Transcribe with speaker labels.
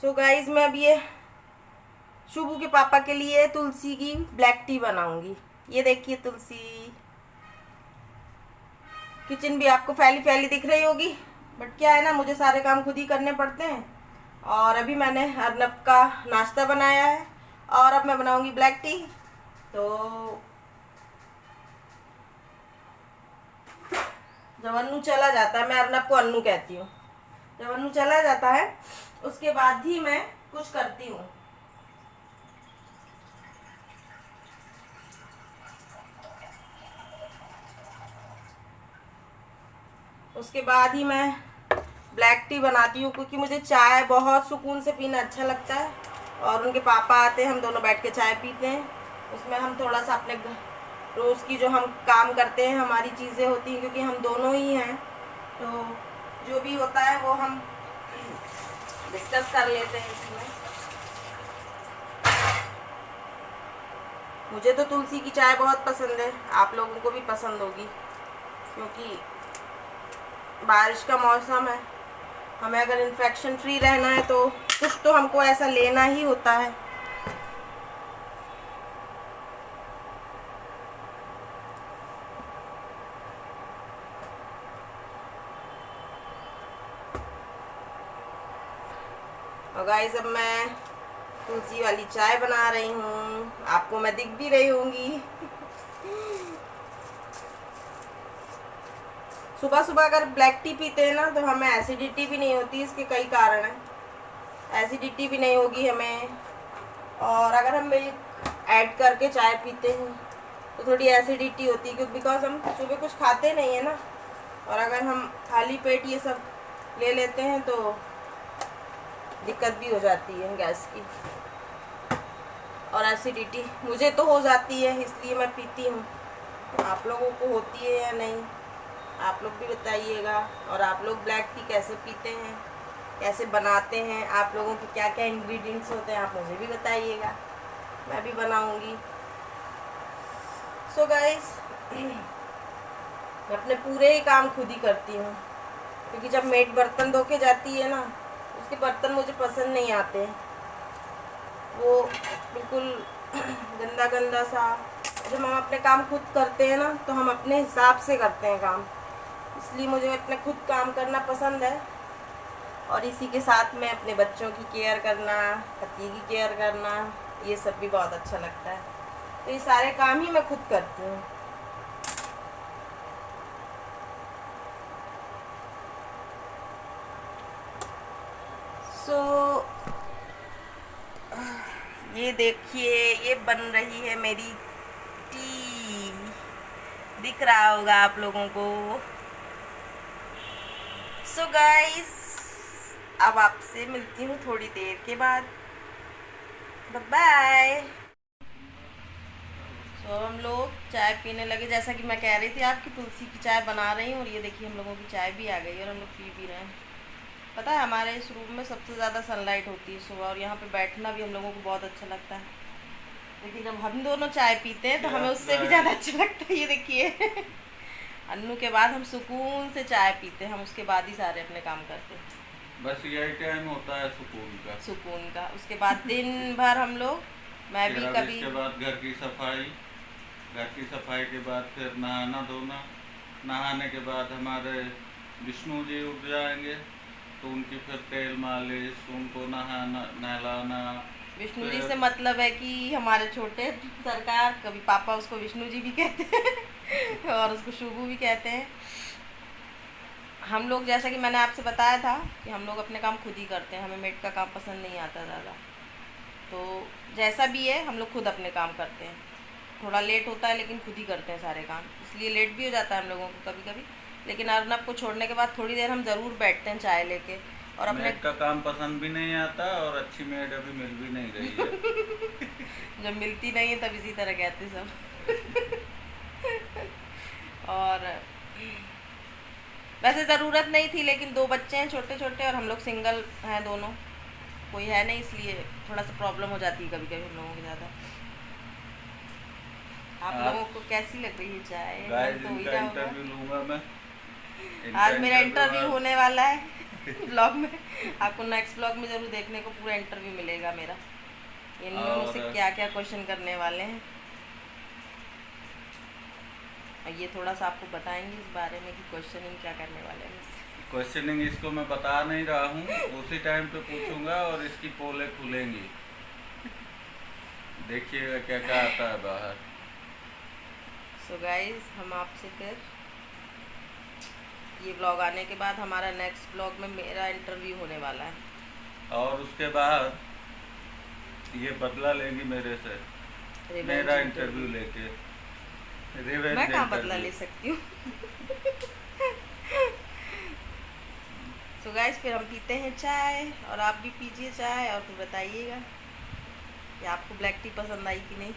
Speaker 1: So guys मैं अब ये शुभू के पापा के लिए तुलसी की ब्लैक टी बनाऊंगी। ये देखिए तुलसी। किचन भी आपको फैली फैली दिख रही होगी, बट क्या है ना, मुझे सारे काम खुद ही करने पड़ते हैं। और अभी मैंने अर्नब का नाश्ता बनाया है और अब मैं बनाऊंगी ब्लैक टी। तो जब अन्नू चला जाता है, मैं अर्नब को अन्नू कहती हूँ, जब अन्नू चला जाता है उसके बाद ही मैं कुछ करती हूँ। उसके बाद ही मैं ब्लैक टी बनाती हूँ, क्योंकि मुझे चाय बहुत सुकून से पीना अच्छा लगता है। और उनके पापा आते हैं, हम दोनों बैठ के चाय पीते हैं। उसमें हम थोड़ा सा अपने रोज़ की जो हम काम करते हैं, हमारी चीज़ें होती हैं, क्योंकि हम दोनों ही हैं, तो जो भी होता है वो हम डिस्कस कर लेते हैं इसमें। मुझे तो तुलसी की चाय बहुत पसंद है, आप लोगों को भी पसंद होगी, क्योंकि बारिश का मौसम है। हमें अगर इन्फेक्शन फ्री रहना है तो कुछ तो हमको ऐसा लेना ही होता है। और गाइस अब मैं तुलसी वाली चाय बना रही हूँ, आपको मैं दिख भी रही होंगी। सुबह सुबह अगर ब्लैक टी पीते हैं ना तो हमें एसिडिटी भी नहीं होती। इसके कई कारण हैं। एसिडिटी भी नहीं होगी हमें। और अगर हम मिल्क ऐड करके चाय पीते हैं तो थोड़ी एसिडिटी होती है, क्योंकि बिकॉज हम सुबह कुछ खाते नहीं है ना। और अगर हम खाली पेट ये सब ले लेते हैं तो दिक्कत भी हो जाती है गैस की और एसिडिटी। मुझे तो हो जाती है, इसलिए मैं पीती हूँ। आप लोगों को होती है या नहीं, आप लोग भी बताइएगा। और आप लोग ब्लैक टी कैसे पीते हैं, कैसे बनाते हैं, आप लोगों के क्या क्या इंग्रेडिएंट्स होते हैं, आप मुझे भी बताइएगा, मैं भी बनाऊंगी। सो गाइस मैं अपने पूरे ही काम खुद ही करती हूँ, क्योंकि जब मेड बर्तन धो के जाती है ना, उसके बर्तन मुझे पसंद नहीं आते। वो बिल्कुल गंदा गंदा सा। जब हम अपने काम खुद करते हैं ना तो हम अपने हिसाब से करते हैं काम, इसलिए मुझे अपने खुद काम करना पसंद है। और इसी के साथ में अपने बच्चों की केयर करना, पति की केयर करना, ये सब भी बहुत अच्छा लगता है। तो ये सारे काम ही मैं खुद करती हूँ। सो ये देखिए, ये बन रही है मेरी टी, दिख रहा होगा आप लोगों को। सो गाइस अब आपसे मिलती हूँ थोड़ी देर के बाद। बाय। सो हम लोग चाय पीने लगे, जैसा कि मैं कह रही थी आपकी तुलसी की चाय बना रही हूँ। और ये देखिए हम लोगों की चाय भी आ गई और हम लोग पी भी रहे हैं। पता है हमारे इस रूम में सबसे ज़्यादा सनलाइट होती है सुबह, और यहाँ पे बैठना भी हम लोगों को बहुत अच्छा लगता है। लेकिन जब हम दोनों चाय पीते हैं तो हमें उससे भी ज़्यादा अच्छा लगता है। ये देखिए अन्नू के बाद हम सुकून से चाय पीते हैं, हम उसके बाद ही सारे अपने काम करते हैं।
Speaker 2: बस यही टाइम होता है
Speaker 1: सुकून का। उसके बाद दिन भर हम लोग, मैं भी कभी
Speaker 2: इसके बाद घर की सफाई के बाद फिर नहाना धोना। नहाने के बाद हमारे विष्णु जी उठ जाएंगे, तो उनकी फिर तेल मालिश, उनको नहाना नहलाना।
Speaker 1: विष्णु जी से मतलब है कि हमारे छोटे सरकार, कभी पापा उसको विष्णु जी भी कहते हैं और उसको शुभू भी कहते हैं। हम लोग, जैसा कि मैंने आपसे बताया था कि हम लोग अपने काम खुद ही करते हैं, हमें मेड का काम पसंद नहीं आता ज़्यादा। तो जैसा भी है हम लोग खुद अपने काम करते हैं। थोड़ा लेट होता है लेकिन खुद ही करते हैं सारे काम, इसलिए लेट भी हो जाता है हम लोगों को कभी कभी। लेकिन अर्नब को छोड़ने के बाद थोड़ी देर हम ज़रूर बैठते हैं चाय लेके। और अपने
Speaker 2: मेड का काम पसंद भी नहीं आता और अच्छी मेड अभी मिल भी नहीं रही है।
Speaker 1: जब मिलती नहीं है तब इसी तरह कहते सब। और वैसे ज़रूरत नहीं थी, लेकिन दो बच्चे हैं छोटे छोटे और हम लोग सिंगल हैं दोनों, कोई है नहीं, इसलिए थोड़ा सा प्रॉब्लम हो जाती है कभी कभी हम लोगों के ज़्यादा। आप लोगों को कैसी लग रही है चाय?
Speaker 2: गाइस
Speaker 1: तो
Speaker 2: इनका इंटरव्यू लूंगा मैं।
Speaker 1: आज मेरा इंटरव्यू होने वाला है। ब्लॉग में। आपको नेक्स्ट ब्लॉग में जरूर देखने को पूरा इंटरव्यू मिलेगा मेरा, इन्होंने मुझसे
Speaker 2: और-
Speaker 1: क्या क्या क्वेश्चन करने वाले हैं, और ये थोड़ा सा आपको बताएंगे इस बारे में कि क्वेश्चनिंग क्या करने वाले हैं मुझसे।
Speaker 2: क्वेश्चनिंग इसको मैं बता नहीं रहा हूँ, उसी टाइम पे पूछूंगा और इसकी पोलें खुलेंगी, देखिएगा क्या क्या आता है बाहर।
Speaker 1: सो गाइस, हम आपसे फिर ये ब्लॉग आने के बाद हमारा नेक्स्ट ब्लॉग में मेरा इंटरव्यू होने वाला है,
Speaker 2: और उसके बाद ये बदला लेंगी मेरे से,
Speaker 1: Revenge
Speaker 2: मेरा
Speaker 1: interview।
Speaker 2: इंटरव्यू लेके। रिवेंज
Speaker 1: मैं कहाँ बदला
Speaker 2: interview।
Speaker 1: ले सकती हूँ। सो गाइस, फिर हम पीते हैं चाय, और आप भी पीजिए चाय और फिर बताइएगा कि आपको ब्लैक टी पसंद आई कि नहीं।